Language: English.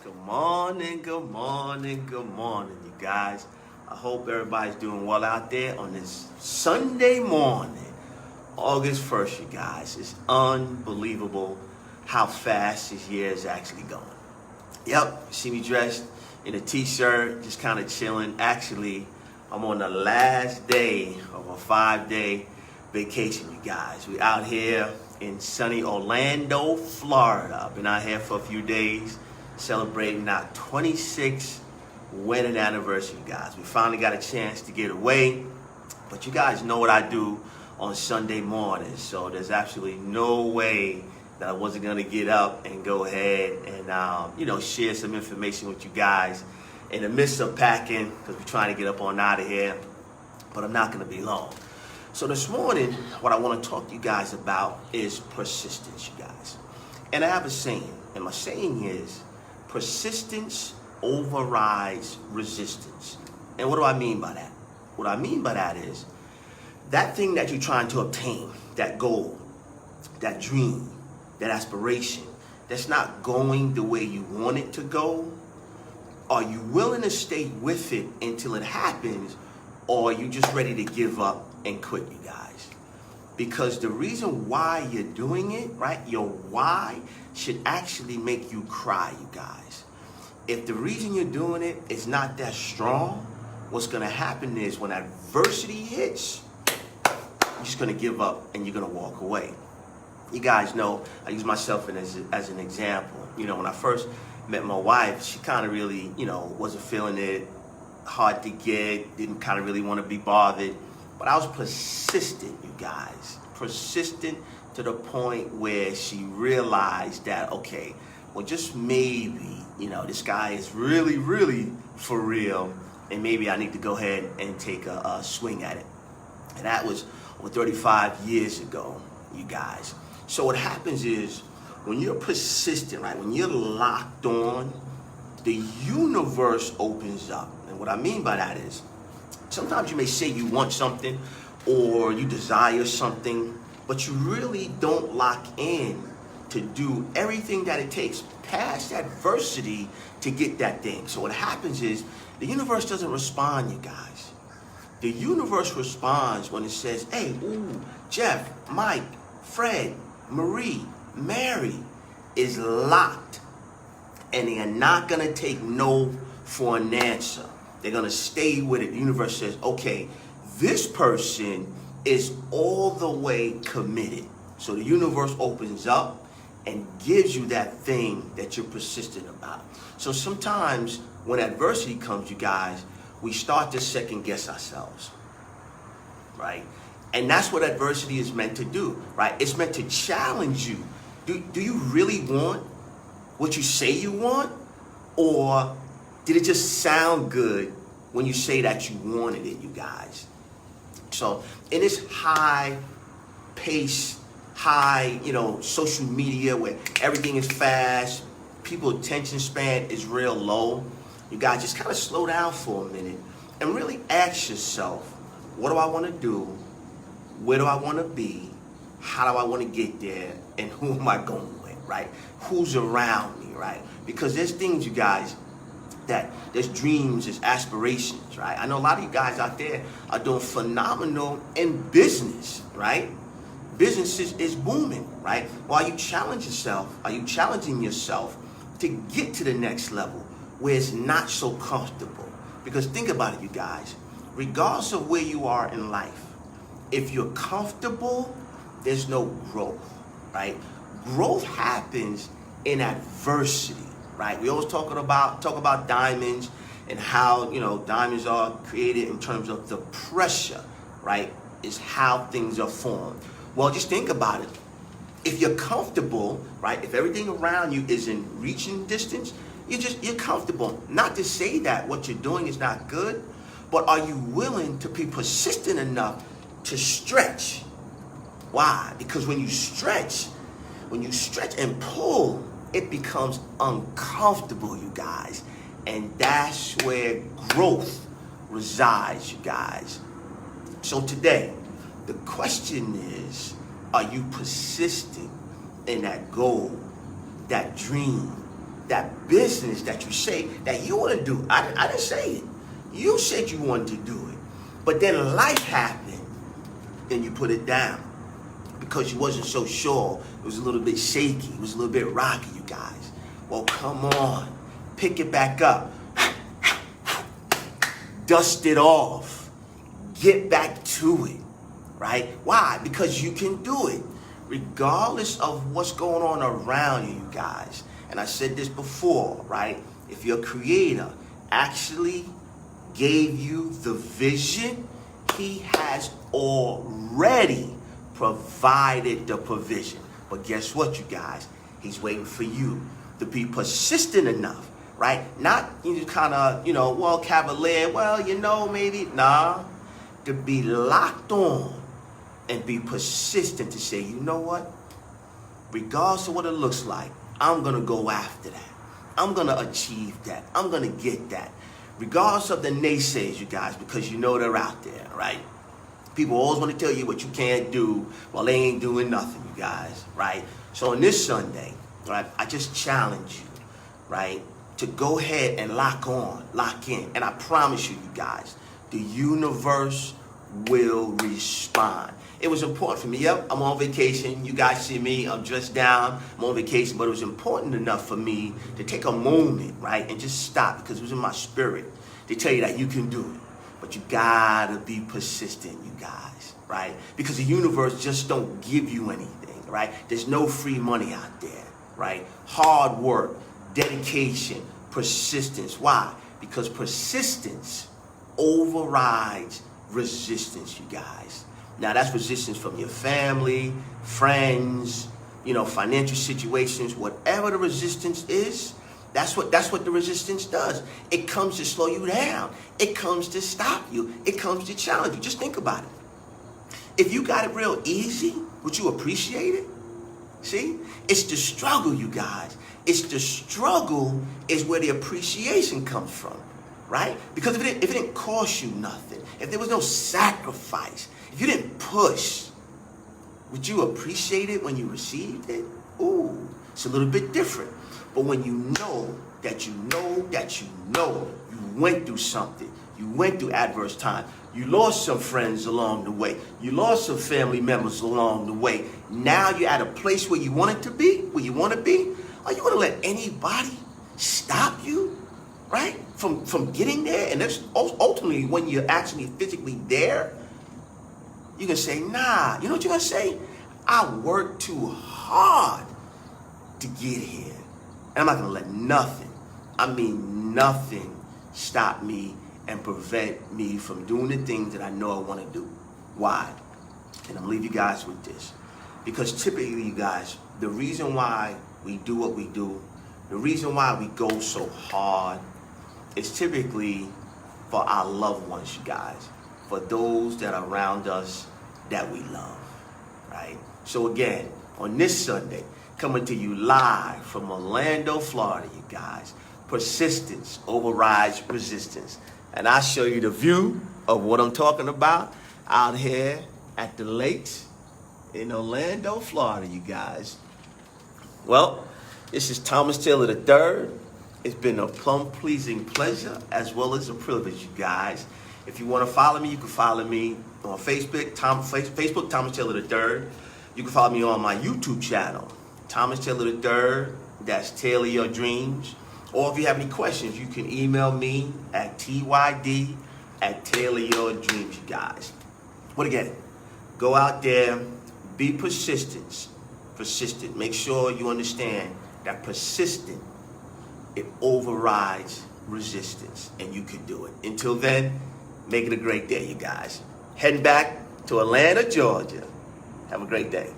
Good morning, you guys. I hope everybody's doing well out there on this Sunday morning, August 1st, you guys. It's unbelievable how fast this year is actually going. Yep, you see me dressed in a t-shirt, just kind of chilling. Actually, I'm on the last day of a 5-day vacation, you guys. We out here in sunny Orlando, Florida. I've been out here for a few days celebrating our 26th wedding anniversary, guys. We finally got a chance to get away, but you guys know what I do on Sunday mornings, so there's absolutely no way that I wasn't going to get up and go ahead and share some information with you guys in the midst of packing, because we're trying to get up on out of here, but I'm not going to be long. So this morning, what I want to talk to you guys about is persistence, you guys. And I have a saying, and my saying is, persistence overrides resistance. And what do I mean by that? What I mean by that is, that thing that you're trying to obtain, that goal, that dream, that aspiration, that's not going the way you want it to go, are you willing to stay with it until it happens, or are you just ready to give up and quit, you guys? Because the reason why you're doing it, right, your why should actually make you cry, you guys. If the reason you're doing it is not that strong, what's going to happen is when adversity hits, you're just going to give up and you're going to walk away. You guys know, I use myself as an example. When I first met my wife, she kind of really, wasn't feeling it, hard to get, didn't kind of really want to be bothered. But I was persistent, you guys. Persistent to the point where she realized that, okay, well, just maybe, this guy is really, really for real, and maybe I need to go ahead and take a swing at it. And that was over 35 years ago, you guys. So what happens is, when you're persistent, right, when you're locked on, the universe opens up. And what I mean by that is, sometimes you may say you want something or you desire something, but you really don't lock in to do everything that it takes past adversity to get that thing. So what happens is, the universe doesn't respond, you guys. The universe responds when it says, hey, ooh, Jeff, Mike, Fred, Marie, Mary is locked, and they are not going to take no for an answer. They're going to stay with it. The universe says, okay, this person is all the way committed. So the universe opens up and gives you that thing that you're persistent about. So sometimes when adversity comes, you guys, we start to second guess ourselves, right? And that's what adversity is meant to do, right? It's meant to challenge you. Do you really want what you say you want? Or did it just sound good when you say that you wanted it, you guys? So in this high pace, social media where everything is fast, people's attention span is real low, you guys just kind of slow down for a minute and really ask yourself, what do I want to do? Where do I want to be? How do I want to get there? And who am I going with, right? Who's around me, right? Because there's things, you guys, that there's dreams, there's aspirations, right? I know a lot of you guys out there are doing phenomenal in business, right? Business is booming, right? Well, are you challenging yourself to get to the next level where it's not so comfortable? Because think about it, you guys. Regardless of where you are in life, if you're comfortable, there's no growth, right? Growth happens in adversity, right? We always talk about diamonds and how, diamonds are created in terms of the pressure, right? Is how things are formed. Well, just think about it. If you're comfortable, right? If everything around you is in reaching distance, you're comfortable. Not to say that what you're doing is not good, but are you willing to be persistent enough to stretch? Why? Because when you stretch and pull, it becomes uncomfortable, you guys. And that's where growth resides, you guys. So today, the question is, are you persistent in that goal, that dream, that business that you say that you want to do. I didn't say it. You said you wanted to do it. But then life happened and you put it down because you wasn't so sure. It was a little bit shaky. It was a little bit rocky, you guys. Well, come on. Pick it back up. Dust it off. Get back to it, right? Why? Because you can do it, regardless of what's going on around you guys. And I said this before, right? If your creator actually gave you the vision, he has already provided the provision. But guess what, you guys? He's waiting for you to be persistent enough, right? Not you kind of, well, cavalier, well, maybe. Nah. To be locked on and be persistent to say, you know what? Regardless of what it looks like, I'm going to go after that. I'm going to achieve that. I'm going to get that. Regardless of the naysayers, you guys, because they're out there, right? People always want to tell you what you can't do while they ain't doing nothing, you guys, right? So on this Sunday, right, I just challenge you, right, to go ahead and lock in. And I promise you, you guys, the universe will respond. It was important for me. Yep, I'm on vacation. You guys see me. I'm dressed down. I'm on vacation. But it was important enough for me to take a moment, right, and just stop because it was in my spirit to tell you that you can do it. But you got to be persistent, you guys, right? Because the universe just don't give you anything, right? There's no free money out there, right? Hard work, dedication, persistence. Why? Because persistence overrides resistance, you guys. Now that's resistance from your family, friends, financial situations, whatever the resistance is. That's what the resistance does. It comes to slow you down. It comes to stop you. It comes to challenge you. Just think about it. If you got it real easy, would you appreciate it? See? It's the struggle, you guys. It's the struggle is where the appreciation comes from, right? Because if it didn't cost you nothing, if there was no sacrifice, if you didn't push, would you appreciate it when you received it? Ooh, it's a little bit different. But when you know that you went through something, you went through adverse time, you lost some friends along the way, you lost some family members along the way, now you're at a place where you want to be, are you going to let anybody stop you, right, from getting there? And that's ultimately when you're actually physically there, you can say, nah, you know what you're going to say? I worked too hard to get here. And I'm not going to let nothing stop me and prevent me from doing the things that I know I want to do. Why? And I'm going to leave you guys with this. Because typically, you guys, the reason why we do what we do, the reason why we go so hard is typically for our loved ones, you guys. For those that are around us that we love, right? So again, on this Sunday, coming to you live from Orlando, Florida, you guys. Persistence overrides resistance. And I'll show you the view of what I'm talking about out here at the lakes in Orlando, Florida, you guys. Well, this is Thomas Taylor III. It's been a plum-pleasing pleasure as well as a privilege, you guys. If you want to follow me, you can follow me on Facebook, Thomas Taylor III. You can follow me on my YouTube channel, Thomas Taylor III, that's Taylor Your Dreams. Or if you have any questions, you can email me at TYD@TaylorYourDreams, you guys. But again, go out there, be persistent. Make sure you understand that persistent, it overrides resistance, and you can do it. Until then, make it a great day, you guys. Heading back to Atlanta, Georgia. Have a great day.